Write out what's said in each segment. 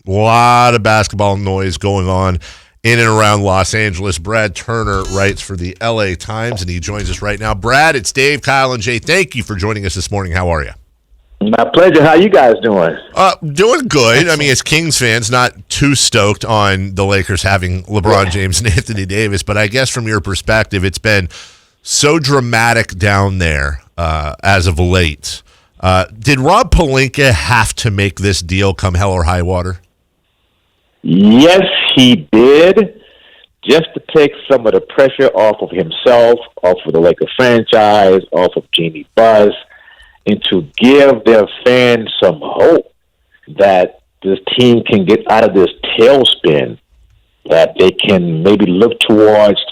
A lot of basketball noise going on in and around Los Angeles. Brad Turner writes for the LA Times, and he joins us right now. Brad, it's Dave, Kyle, and Jay. Thank you for joining us this morning. How are you? My pleasure. How you guys doing? Doing good. I mean, as Kings fans, not too stoked on the Lakers having LeBron James and Anthony Davis, but I guess from your perspective, it's been so dramatic down there as of late. Did Rob Pelinka have to make this deal come hell or high water? Yes, he did, just to take some of the pressure off of himself, off of the Lakers franchise, off of Jeanie Buss, and to give their fans some hope that this team can get out of this tailspin, that they can maybe look towards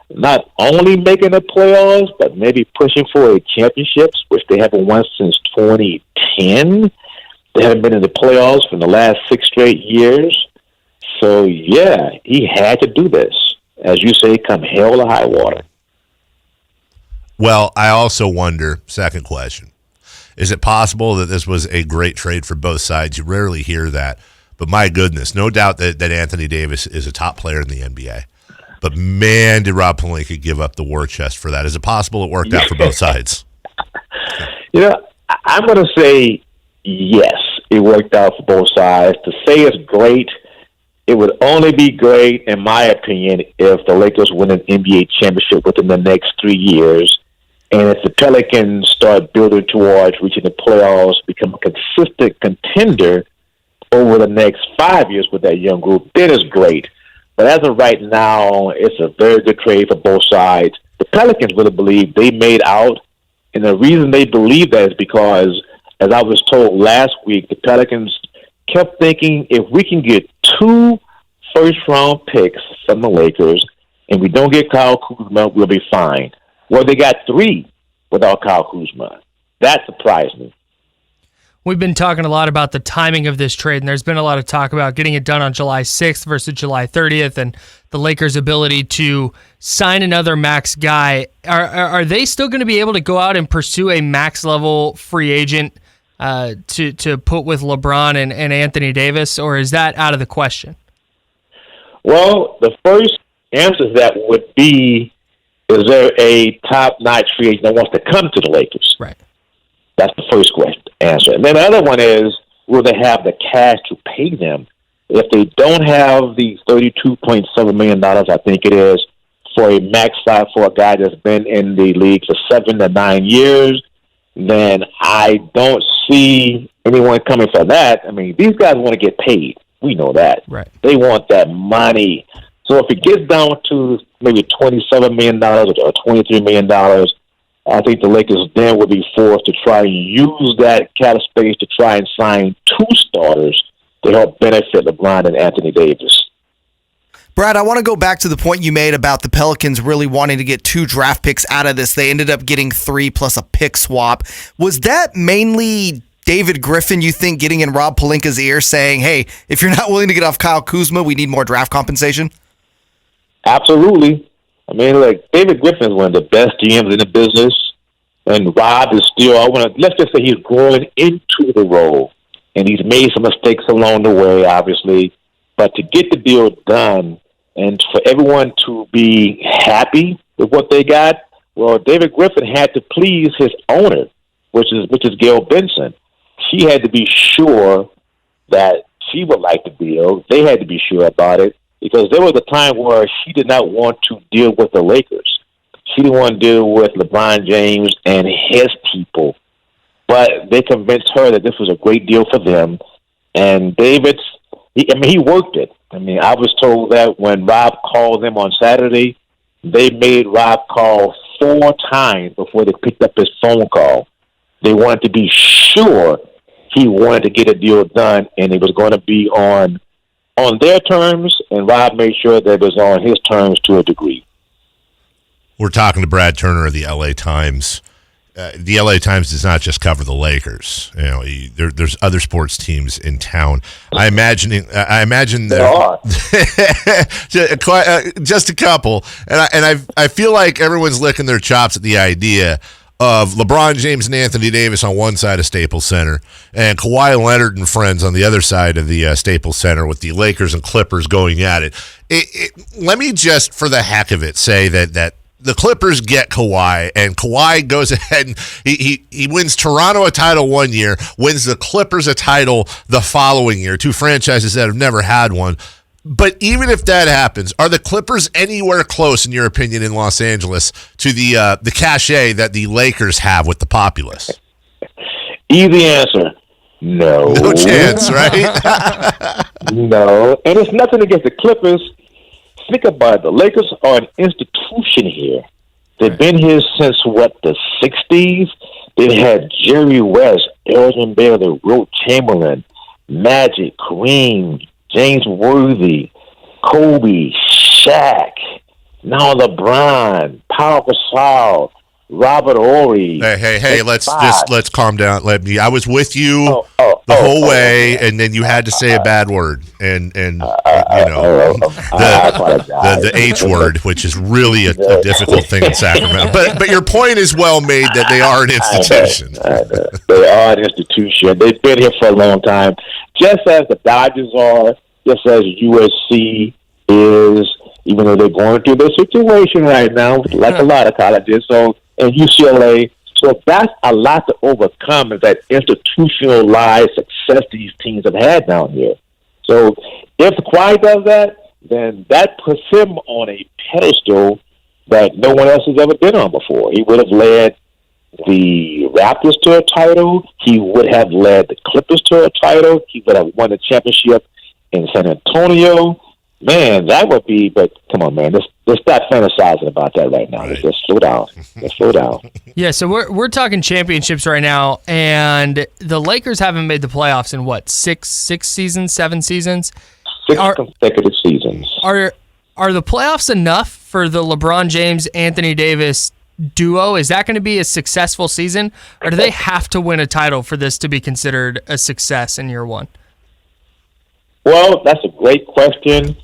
not only making the playoffs, but maybe pushing for a championship, which they haven't won since 2010. They haven't been in the playoffs for the last 6 straight years. So, yeah, he had to do this. As you say, come hell or high water. Well, I also wonder, second question, is it possible that this was a great trade for both sides? You rarely hear that. But my goodness, no doubt that Anthony Davis is a top player in the NBA. But, man, did Rob Pelinka give up the war chest for that. Is it possible it worked out for both sides? You know, I'm going to say yes, it worked out for both sides. To say it's great, it would only be great, in my opinion, if the Lakers win an NBA championship within the next 3 years, and if the Pelicans start building towards reaching the playoffs, become a consistent contender over the next 5 years with that young group, then it's great. But as of right now, it's a very good trade for both sides. The Pelicans really believe they made out, and the reason they believe that is because, as I was told last week, the Pelicans kept thinking, if we can get 2 first-round picks from the Lakers and we don't get Kyle Kuzma, we'll be fine. Well, they got 3 without Kyle Kuzma. That surprised me. We've been talking a lot about the timing of this trade, and there's been a lot of talk about getting it done on July 6th versus July 30th and the Lakers' ability to sign another max guy. Are they still going to be able to go out and pursue a max-level free agent to put with LeBron and Anthony Davis, or is that out of the question? Well, the first answer to that would be, is there a top-notch free agent that wants to come to the Lakers? Right. That's the first answer. And then the other one is, will they have the cash to pay them? If they don't have the $32.7 million, I think it is, for a max size for a guy that's been in the league for 7 to 9 years, then I don't see anyone coming for that. I mean, these guys want to get paid. We know that. Right. They want that money. So if it gets down to maybe $27 million or $23 million, I think the Lakers then would be forced to try and use that cap space to try and sign 2 starters to help benefit LeBron and Anthony Davis. Brad, I want to go back to the point you made about the Pelicans really wanting to get 2 draft picks out of this. They ended up getting 3 plus a pick swap. Was that mainly David Griffin, you think, getting in Rob Pelinka's ear saying, hey, if you're not willing to get off Kyle Kuzma, we need more draft compensation? Absolutely. I mean, like, David Griffin is one of the best GMs in the business, and Rob is still, let's just say he's growing into the role, and he's made some mistakes along the way, obviously, but to get the deal done and for everyone to be happy with what they got, well, David Griffin had to please his owner, which is Gail Benson. She had to be sure that she would like the deal. They had to be sure about it, because there was a time where she did not want to deal with the Lakers. She didn't want to deal with LeBron James and his people. But they convinced her that this was a great deal for them. And he worked it. I mean, I was told that when Rob called them on Saturday, they made Rob call 4 times before they picked up his phone call. They wanted to be sure he wanted to get a deal done, and it was going to be on their terms, and Rob made sure that it was on his terms to a degree. We're talking to Brad Turner of the LA Times. The LA Times does not just cover the Lakers. You know, there's other sports teams in town. I imagine there are just a couple, and I feel like everyone's licking their chops at the idea of LeBron James and Anthony Davis on one side of Staples Center and Kawhi Leonard and friends on the other side of the Staples Center with the Lakers and Clippers going at it. Let me just, for the heck of it, say that the Clippers get Kawhi, and Kawhi goes ahead and he wins Toronto a title one year, wins the Clippers a title the following year, two franchises that have never had one. But even if that happens, are the Clippers anywhere close, in your opinion, in Los Angeles to the cachet that the Lakers have with the populace? Easy answer. No. No chance, right? No. And it's nothing against the Clippers. Think about it. The Lakers are an institution here. They've been here since, the 60s? They've had Jerry West, Elgin Baylor, Wilt Chamberlain, Magic, Kareem, James Worthy, Kobe, Shaq, now LeBron, Pau Gasol, Robert Horry. Hey, let's calm down. I was with you the whole way, and then you had to say a bad word, and the H word, which is really a difficult thing in Sacramento. But your point is well made that they are an institution. They are an institution. They've been here for a long time, just as the Dodgers are, just as USC is, even though they're going through their situation right now, like a lot of colleges. So, and UCLA. So that's a lot to overcome, is that institutionalized success these teams have had down here. So if Kawhi does that, then that puts him on a pedestal that no one else has ever been on before. He would have led the Raptors to a title. He would have led the Clippers to a title. He would have won the championship in San Antonio. Man, that would be, but come on, man. Let's stop fantasizing about that right now. Right. Let's slow down. Let's slow down. Yeah, so we're talking championships right now, and the Lakers haven't made the playoffs in six seasons, 7 seasons? Six consecutive seasons. Are the playoffs enough for the LeBron James, Anthony Davis duo? Is that going to be a successful season, or do they have to win a title for this to be considered a success in year one? Well, that's a great question.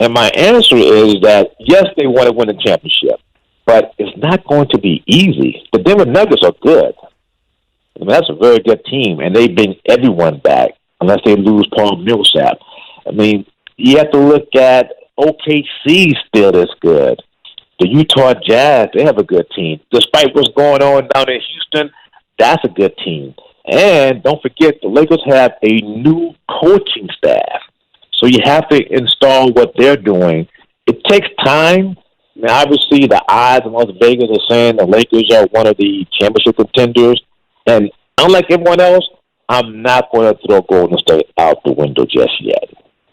And my answer is that, yes, they want to win a championship, but it's not going to be easy. The Denver Nuggets are good. I mean, that's a very good team, and they bring everyone back unless they lose Paul Millsap. I mean, you have to look at OKC still is good. The Utah Jazz, they have a good team. Despite what's going on down in Houston, that's a good team. And don't forget, the Lakers have a new coaching staff. So you have to install what they're doing. It takes time. I mean, obviously, the odds in Las Vegas are saying the Lakers are one of the championship contenders. And unlike everyone else, I'm not going to throw Golden State out the window just yet.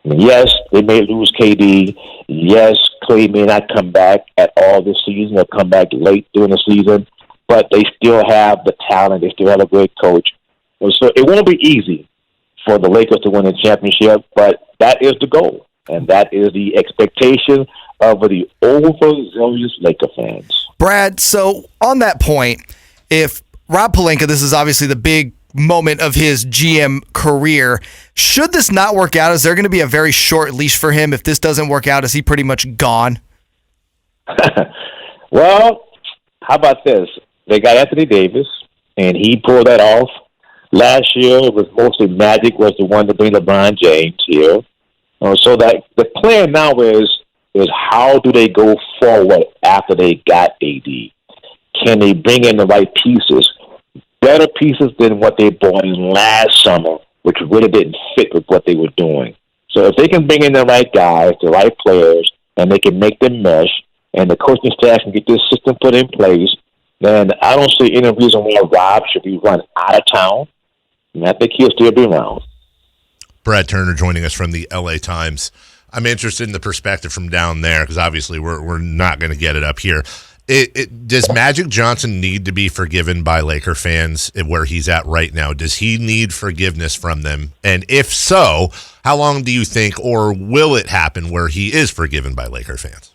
I mean, yes, they may lose KD. Yes, Clay may not come back at all this season or come back late during the season. But they still have the talent. They still have a great coach. So it won't be easy for the Lakers to win a championship, but that is the goal, and that is the expectation of the overzealous Laker fans. Brad, so on that point, if Rob Pelinka, this is obviously the big moment of his GM career, should this not work out, is there going to be a very short leash for him? If this doesn't work out, is he pretty much gone? Well, how about this? They got Anthony Davis, and he pulled that off. Last year, it was mostly Magic was the one to bring LeBron James here. So that the plan now is how do they go forward after they got AD? Can they bring in the right pieces? Better pieces than what they brought in last summer, which really didn't fit with what they were doing. So if they can bring in the right guys, the right players, and they can make them mesh, and the coaching staff can get this system put in place, then I don't see any reason why Rob should be run out of town. And I think he'll still be around. Brad Turner joining us from the LA Times. I'm interested in the perspective from down there because obviously we're not going to get it up here. Does Magic Johnson need to be forgiven by Laker fans where he's at right now? Does he need forgiveness from them? And if so, how long do you think, or will it happen where he is forgiven by Laker fans?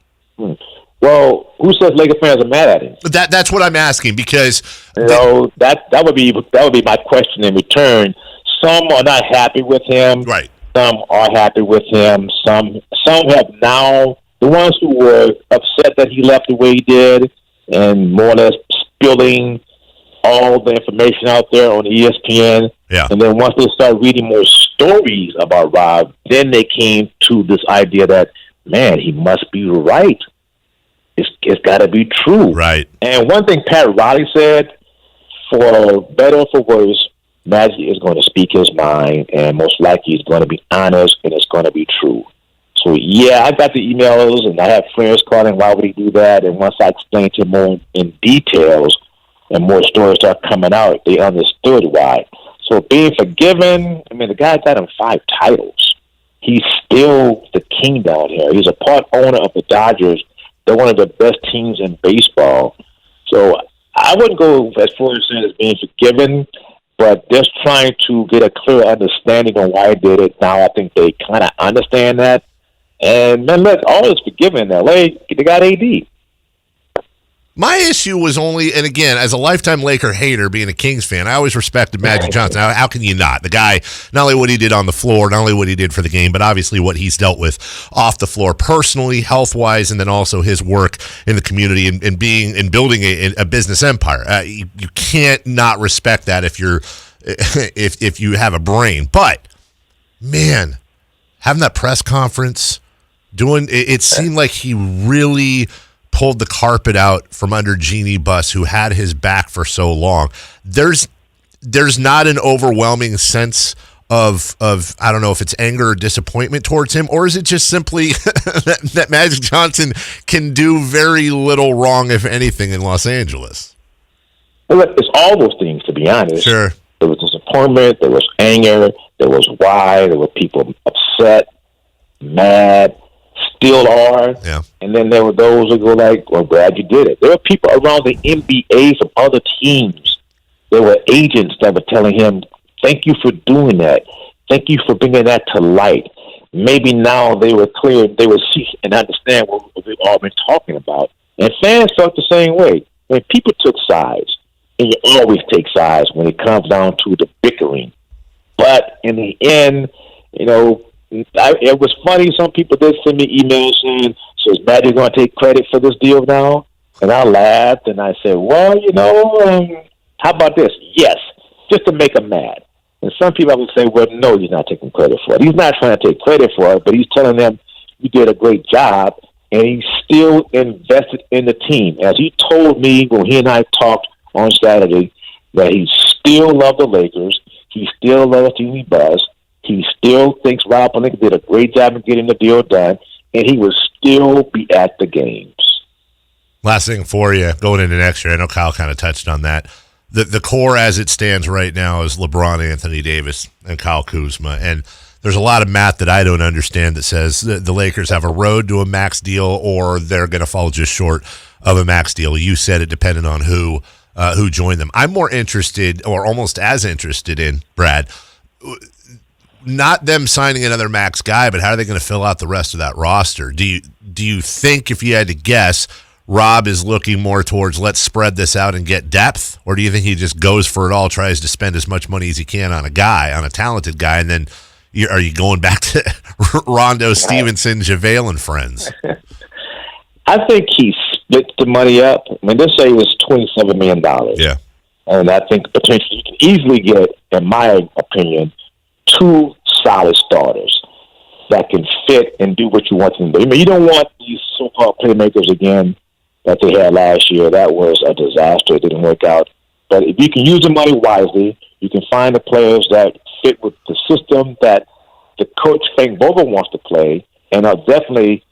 Well, who says Laker fans are mad at him? That's what I'm asking because that would be my question in return. Some are not happy with him. Right. Some are happy with him. Some have now. The ones who were upset that he left the way he did and more or less spilling all the information out there on ESPN. Yeah. And then once they started reading more stories about Rob, then they came to this idea that, man, he must be right. It's got to be true. Right. And one thing Pat Riley said, for better or for worse, Magic is going to speak his mind, and most likely he's going to be honest, and it's going to be true. So, yeah, I got the emails, and I have friends calling, why would he do that? And once I explained to them more in details and more stories start coming out, they understood why. So being forgiven, I mean, the guy got him 5 titles. He's still the king down here. He's a part owner of the Dodgers. They're one of the best teams in baseball. So I wouldn't go as far as saying it's being forgiven, but just trying to get a clear understanding on why he did it. Now I think they kind of understand that. And then look, all is forgiven in L.A. They got AD. My issue was only, and again, as a lifetime Laker hater, being a Kings fan, I always respected Magic Johnson. How can you not? The guy, not only what he did on the floor, not only what he did for the game, but obviously what he's dealt with off the floor personally, health-wise, and then also his work in the community and being and building a business empire. You can't not respect that if you're if you have a brain. But man, having that press conference, it seemed like he really pulled the carpet out from under Jeannie Buss, who had his back for so long. There's not an overwhelming sense of I don't know if it's anger or disappointment towards him, or is it just simply that Magic Johnson can do very little wrong, if anything, in Los Angeles? Well, it's all those things, to be honest. Sure. There was disappointment, there was anger, there was why, there were people upset, mad, still are. Yeah. And then there were those who go like, well, glad you did it. There were people around the NBA from other teams. There were agents that were telling him, thank you for doing that. Thank you for bringing that to light. Maybe now they were clear, they would see and understand what we've all been talking about. And fans felt the same way. When people took sides, and you always take sides when it comes down to the bickering. But in the end, you know, it was funny. Some people did send me emails saying, so is Magic going to take credit for this deal now? And I laughed and I said, well, you know, how about this? Yes, just to make them mad. And some people would say, well, no, he's not taking credit for it. He's not trying to take credit for it, but he's telling them you did a great job, and he still invested in the team. As he told me when he and I talked on Saturday, that he still loved the Lakers, he still loves Jeannie Buss, he still thinks Rob Pelinka did a great job in getting the deal done, and he will still be at the games. Last thing for you, going into next year, I know Kyle kind of touched on that. The core as it stands right now is LeBron, Anthony Davis, and Kyle Kuzma. And there's a lot of math that I don't understand that says the Lakers have a road to a max deal or they're going to fall just short of a max deal. You said it depended on who joined them. I'm more interested, or almost as interested in, Brad, not them signing another max guy, but how are they going to fill out the rest of that roster? Do you think, if you had to guess, Rob is looking more towards let's spread this out and get depth, or do you think he just goes for it all, tries to spend as much money as he can on a talented guy, and then are you going back to Rondo, Stevenson, JaVale, and friends? I think he split the money up. I mean, this say it was $27 million. Yeah. And I think potentially you can easily get, in my opinion, 2 solid starters that can fit and do what you want them to do. I mean, you don't want these so-called playmakers again that they had last year. That was a disaster. It didn't work out. But if you can use the money wisely, you can find the players that fit with the system that the coach Frank Vogel wants to play, and are definitely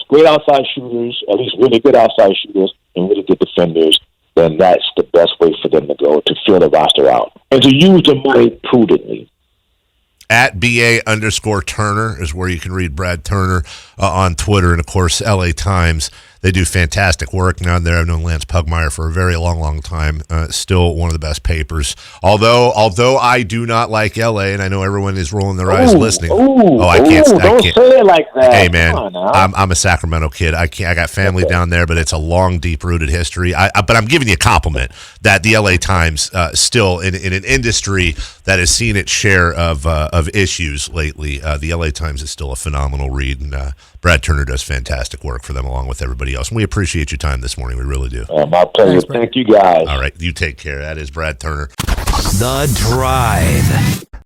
great outside shooters, at least really good outside shooters, and really good defenders, then that's the best way for them to go to fill the roster out and to use the money prudently. At BA_Turner is where you can read Brad Turner on Twitter. And, of course, LA Times. They do fantastic work down there. I've known Lance Pugmire for a very long, long time. Still one of the best papers. Although I do not like LA, and I know everyone is rolling their eyes listening. I can't. Don't say it like that. Hey, man, I'm a Sacramento kid. I got family down there, but it's a long, deep-rooted history. But I'm giving you a compliment that the LA Times still in an industry that has seen its share of issues lately. The LA Times is still a phenomenal read, and Brad Turner does fantastic work for them along with everybody everybody else. And we appreciate your time this morning. We really do. My pleasure. Thanks, Brad. Thank you, guys. All right. You take care. That is Brad Turner. The Drive.